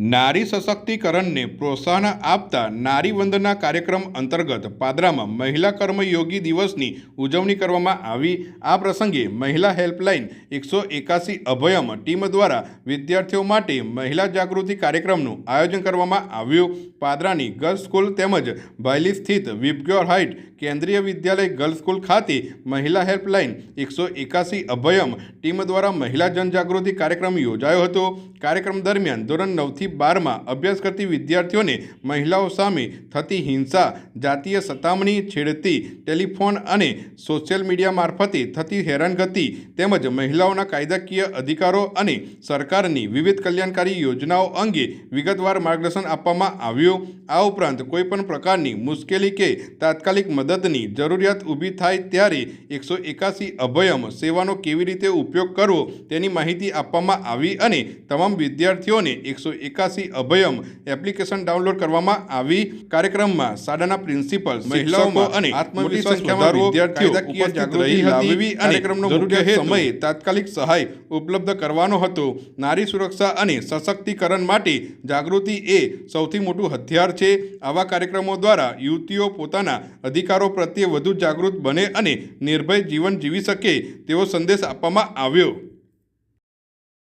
નારી સશક્તિકરણને પ્રોત્સાહન આપતા નારી વંદના કાર્યક્રમ અંતર્ગત પાદરામાં મહિલા કર્મયોગી દિવસની ઉજવણી કરવામાં આવી। આ પ્રસંગે મહિલા હેલ્પલાઇન 181 અભયમ ટીમ દ્વારા વિદ્યાર્થીઓ માટે મહિલા જાગૃતિ કાર્યક્રમનું આયોજન કરવામાં આવ્યું। પાદરાની ગર્લ્સ સ્કૂલ તેમજ બાયલી સ્થિત વિબગ્યોર હાઇટ કેન્દ્રીય વિદ્યાલય ગર્લ્સ સ્કૂલ ખાતે મહિલા હેલ્પલાઇન 181 અભયમ ટીમ દ્વારા મહિલા જનજાગૃતિ કાર્યક્રમ યોજાયો હતો। કાર્યક્રમ દરમિયાન ધોરણ 9 થી 12 માં અભ્યાસ કરતી વિદ્યાર્થીઓને મહિલાઓ સામે થતી હિંસા, જાતીય સતામણી, છેડતી, ટેલિફોન અને સોશિયલ મીડિયા મારફતે થતી હેરાનગતિ તેમજ મહિલાઓના કાયદાકીય અધિકારો અને સરકારની વિવિધ કલ્યાણકારી યોજનાઓ અંગે વિગતવાર માર્ગદર્શન આપવામાં આવ્યું। આ ઉપરાંત કોઈપણ પ્રકારની મુશ્કેલી કે તાત્કાલિક મદદની જરૂરિયાત ઊભી થાય ત્યારે 181 અભયમ સેવાનો કેવી રીતે ઉપયોગ કરવો તેની માહિતી આપવામાં આવી અને તમામ વિદ્યાર્થીઓને 181 અભયમ એપ્લિકેશન ડાઉનલોડ કરવામાં આવી। કાર્યક્રમમાં શાળાના પ્રિન્સિપલ, મહિલાઓમાં અને આત્મવિશ્વાસ વધારવો, વિદ્યાર્થીઓ જાગૃતિ લાવવી અને કાર્યક્રમનો મુખ્ય સમયે તાત્કાલિક સહાય ઉપલબ્ધ કરવાનો હતો। નારી સુરક્ષા અને સશક્તિકરણ માટે જાગૃતિ એ સૌથી મોટું હથિયાર છે। આવા કાર્યક્રમો દ્વારા યુવતીઓ પોતાના અધિકારો પ્રત્યે વધુ જાગૃત બને અને નિર્ભય જીવન જીવી શકે તેવો સંદેશ આપવામાં આવ્યો।